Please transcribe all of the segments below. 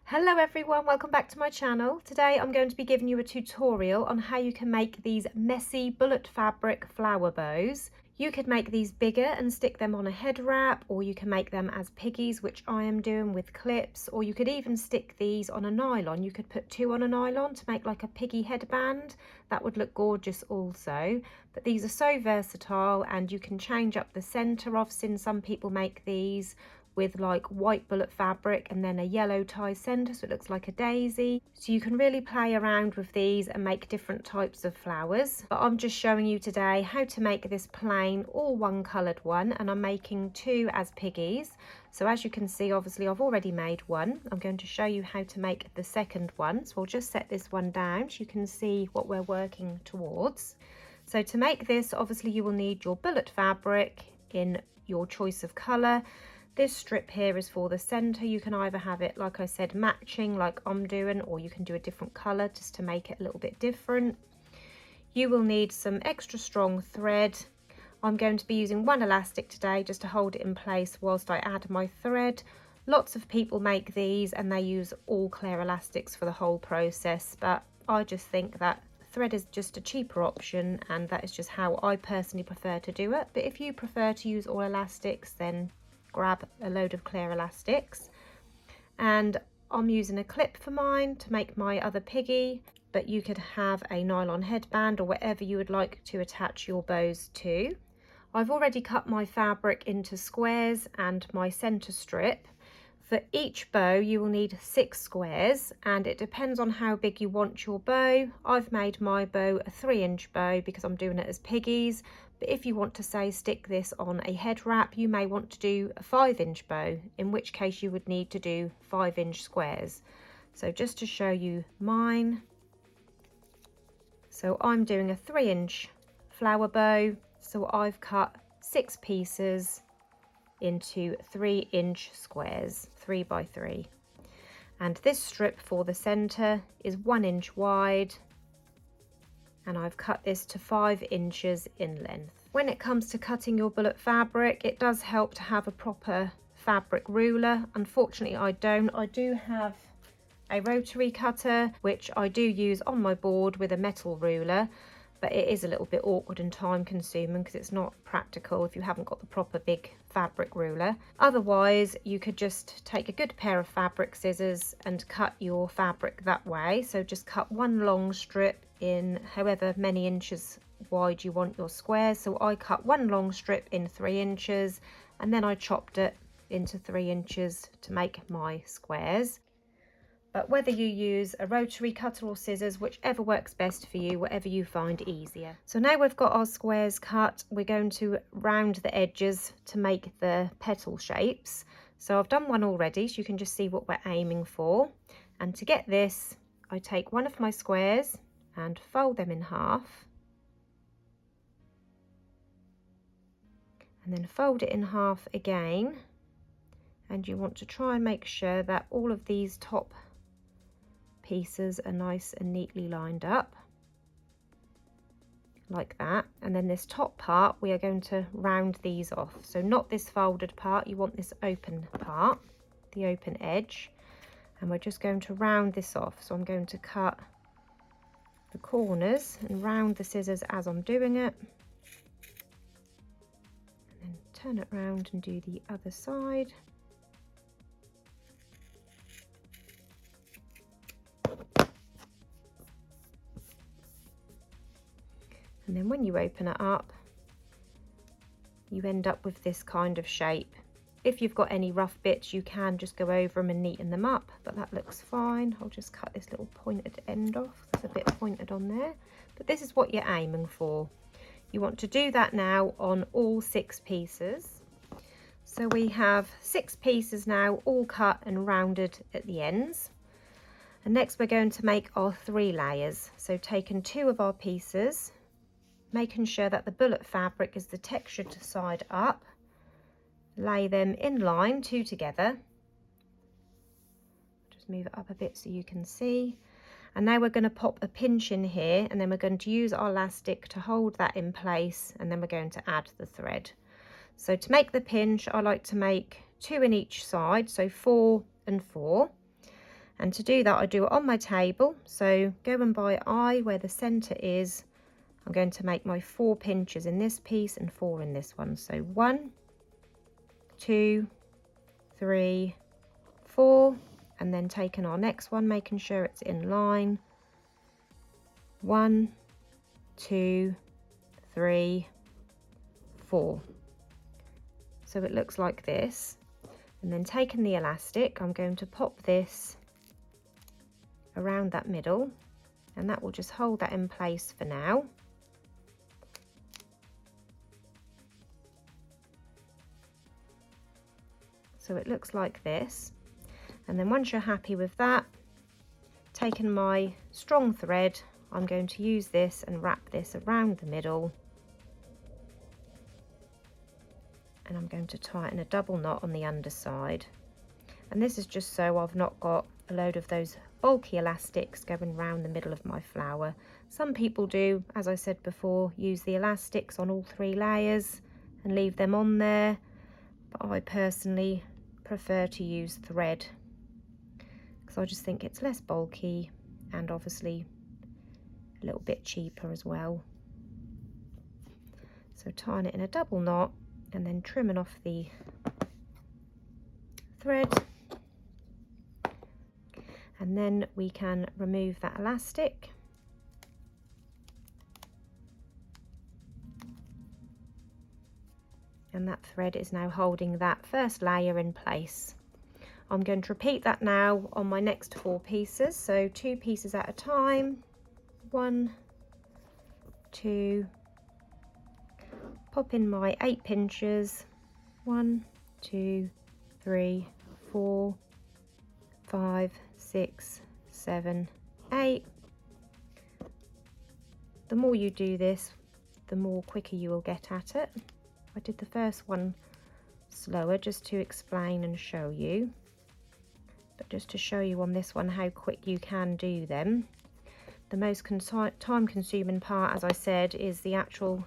Hello everyone, welcome back to my channel. Today I'm going to be giving you a tutorial on how you can make these messy bullet fabric flower bows. You could make these bigger and stick them on a head wrap, or you can make them as piggies, which I am doing with clips, or you could even stick these on a nylon. You could put two on a nylon to make like a piggy headband. That would look gorgeous also. But these are so versatile, and you can change up the center. I've seen some people make these with like white bullet fabric and then a yellow tie center, so it looks like a daisy. So you can really play around with these and make different types of flowers. But I'm just showing you today how to make this plain all one colored one, and I'm making two as piggies. So as you can see, obviously I've already made one. I'm going to show you how to make the second one. So I'll just set this one down so you can see what we're working towards. So to make this, obviously you will need your bullet fabric in your choice of color. This strip here is for the center. You can either have it, like I said, matching like I'm doing, or you can do a different color just to make it a little bit different. You will need some extra strong thread. I'm going to be using one elastic today just to hold it in place whilst I add my thread. Lots of people make these and they use all clear elastics for the whole process, but I just think that thread is just a cheaper option, and that is just how I personally prefer to do it. But if you prefer to use all elastics, then grab a load of clear elastics. And I'm using a clip for mine to make my other piggy, but you could have a nylon headband or whatever you would like to attach your bows to. I've already cut my fabric into squares and my center strip. For each bow you will need 6 squares, and it depends on how big you want your bow. I've made my bow a 3-inch bow because I'm doing it as piggies, but if you want to say stick this on a head wrap, you may want to do a 5-inch bow, in which case you would need to do 5-inch squares. So just to show you mine, so I'm doing a 3-inch flower bow, so I've cut 6 pieces into 3-inch squares, 3 by 3, and this strip for the center is 1 inch wide, and I've cut this to 5 inches in length. When it comes to cutting your bullet fabric, it does help to have a proper fabric ruler. Unfortunately I don't. I do have a rotary cutter which I do use on my board with a metal ruler, but it is a little bit awkward and time consuming because it's not practical if you haven't got the proper big fabric ruler. Otherwise you could just take a good pair of fabric scissors and cut your fabric that way. So just cut one long strip in however many inches wide you want your squares. So I cut one long strip in 3 inches, and then I chopped it into 3 inches to make my squares. But whether you use a rotary cutter or scissors, whichever works best for you, whatever you find easier. So now we've got our squares cut, we're going to round the edges to make the petal shapes. So I've done one already, so you can just see what we're aiming for. And to get this, I take one of my squares and fold them in half, and then fold it in half again. And you want to try and make sure that all of these top pieces are nice and neatly lined up like that. And then this top part, we are going to round these off. So not this folded part, you want this open part, the open edge, and we're just going to round this off. So I'm going to cut the corners and round the scissors as I'm doing it, and then turn it around and do the other side. And then when you open it up, you end up with this kind of shape. If you've got any rough bits, you can just go over them and neaten them up, but that looks fine. I'll just cut this little pointed end off. There's a bit pointed on there, but this is what you're aiming for. You want to do that now on all 6 pieces. So we have 6 pieces now, all cut and rounded at the ends. And next we're going to make our 3 layers. So taking 2 of our pieces, making sure that the bullet fabric is the textured side up, lay them in line 2 together. Just move it up a bit so you can see. And now we're going to pop a pinch in here, and then we're going to use our elastic to hold that in place, and then we're going to add the thread. So to make the pinch, I like to make 2 in each side, so 4 and 4. And to do that, I do it on my table. So going by eye where the center is, I'm going to make my 4 pinches in this piece and 4 in this one. So 1, 2, 3, 4, and then taking our next one, making sure it's in line. 1, 2, 3, 4. So it looks like this. And then taking the elastic, I'm going to pop this around that middle, and that will just hold that in place for now. So it looks like this. And then once you're happy with that, taking my strong thread, I'm going to use this and wrap this around the middle, and I'm going to tighten a double knot on the underside. And this is just so I've not got a load of those bulky elastics going round the middle of my flower. Some people do, as I said before, use the elastics on all 3 layers and leave them on there, but I personally prefer to use thread because I just think it's less bulky and obviously a little bit cheaper as well. So tying it in a double knot and then trimming off the thread, and then we can remove that elastic. And that thread is now holding that first layer in place. I'm going to repeat that now on my next 4 pieces, so 2 pieces at a time. 1, 2, pop in my 8 pinches. 1, 2, 3, 4, 5, 6, 7, 8. The more you do this, the more quicker you will get at it. I did the first one slower just to explain and show you, but just to show you on this one how quick you can do them. The most time consuming part, as I said, is the actual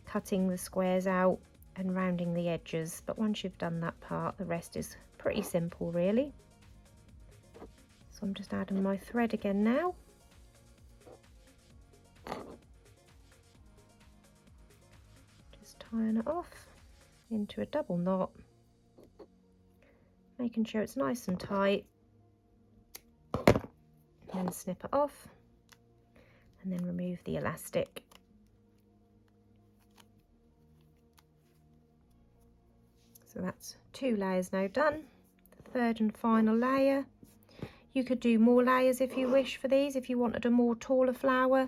cutting the squares out and rounding the edges, but once you've done that part, the rest is pretty simple really. So I'm just adding my thread again now. Just tying it off into a double knot, making sure it's nice and tight, and then snip it off and then remove the elastic. So that's 2 layers now done. The third and final layer. You could do more layers if you wish for these, if you wanted a more taller flower,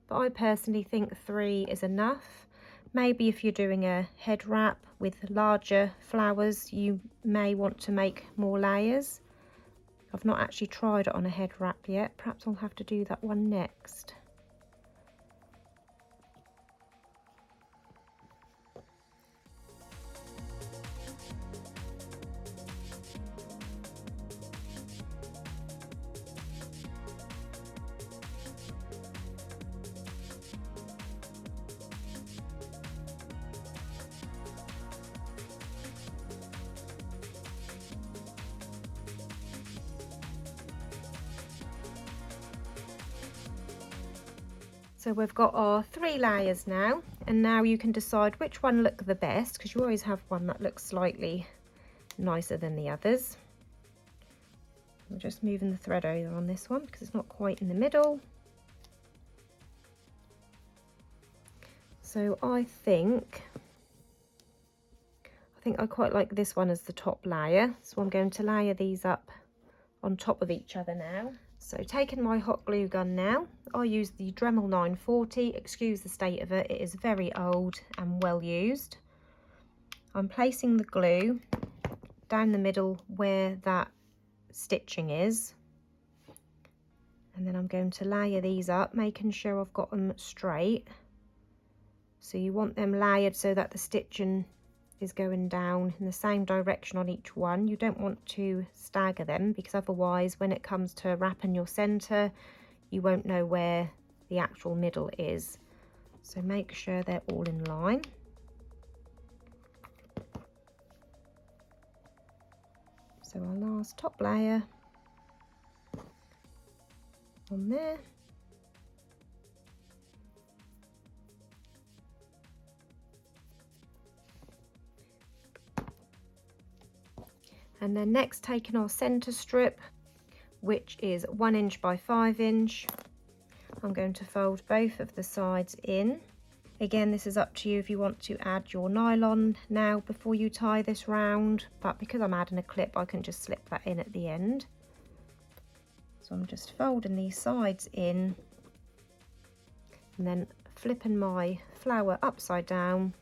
but I personally think 3 is enough. Maybe if you're doing a head wrap with larger flowers, you may want to make more layers. I've not actually tried it on a head wrap yet. Perhaps I'll have to do that one next. So we've got our 3 layers now, and now you can decide which one look the best, because you always have one that looks slightly nicer than the others. I'm just moving the thread over on this one because it's not quite in the middle. So I think I quite like this one as the top layer, so I'm going to layer these up on top of each other now. So taking my hot glue gun now, I use the Dremel 940, excuse the state of it, it is very old and well used. I'm placing the glue down the middle where that stitching is, and then I'm going to layer these up, making sure I've got them straight. So you want them layered so that the stitching is going down in the same direction on each one. You don't want to stagger them, because otherwise when it comes to wrapping your center, you won't know where the actual middle is. So make sure they're all in line. So our last top layer, on there. And then next, taking our centre strip, which is 1 inch by 5 inch, I'm going to fold both of the sides in. Again, this is up to you if you want to add your nylon now before you tie this round, but because I'm adding a clip, I can just slip that in at the end. So I'm just folding these sides in and then flipping my flower upside down.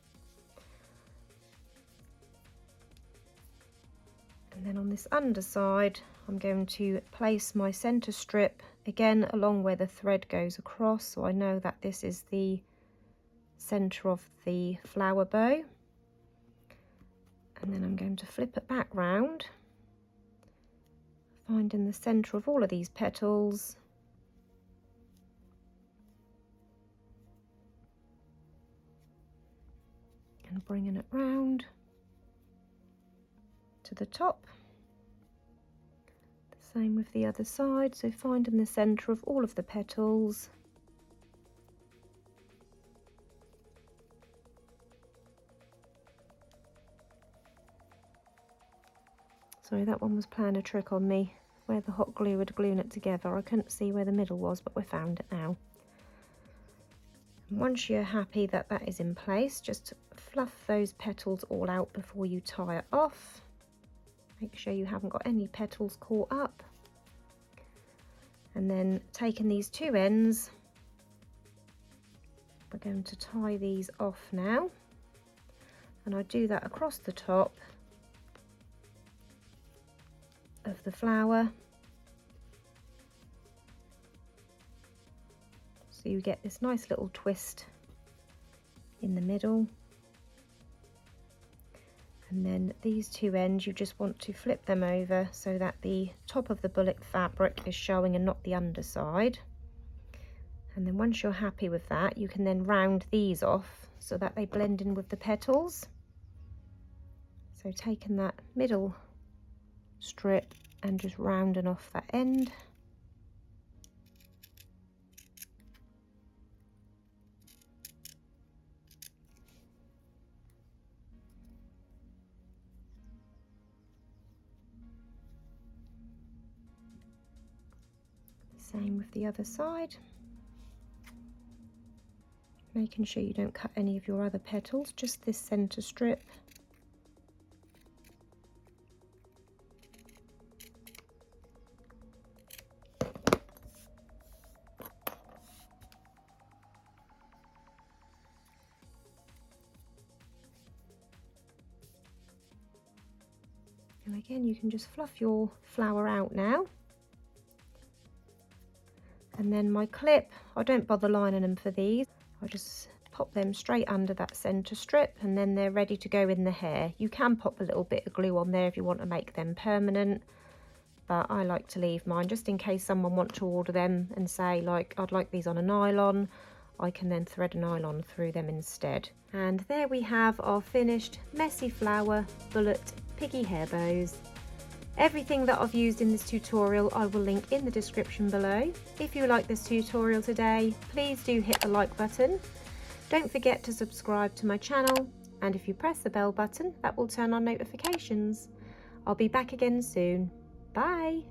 And then on this underside, I'm going to place my centre strip again along where the thread goes across, so I know that this is the centre of the flower bow. And then I'm going to flip it back round, finding the centre of all of these petals. And bringing it round to the top. The same with the other side, so finding the centre of all of the petals. Sorry, that one was playing a trick on me, where the hot glue had glued it together. I couldn't see where the middle was, but we found it now. And once you're happy that that is in place, just fluff those petals all out before you tie it off. Make sure you haven't got any petals caught up. And then taking these two ends, we're going to tie these off now. And I do that across the top of the flower. So you get this nice little twist in the middle. And then these two ends, you just want to flip them over so that the top of the bullet fabric is showing and not the underside. And then once you're happy with that, you can then round these off so that they blend in with the petals. So taking that middle strip and just rounding off that end. Same with the other side. Making sure you don't cut any of your other petals, just this centre strip. And again, you can just fluff your flower out now. And then my clip, I don't bother lining them for these. I just pop them straight under that centre strip and then they're ready to go in the hair. You can pop a little bit of glue on there if you want to make them permanent, but I like to leave mine just in case someone wants to order them and say, like, I'd like these on a nylon. I can then thread a nylon through them instead. And there we have our finished messy flower bullet piggy hair bows. Everything that I've used in this tutorial I will link in the description below. If you like this tutorial today, please do hit the like button. Don't forget to subscribe to my channel, and if you press the bell button, that will turn on notifications. I'll be back again soon. Bye!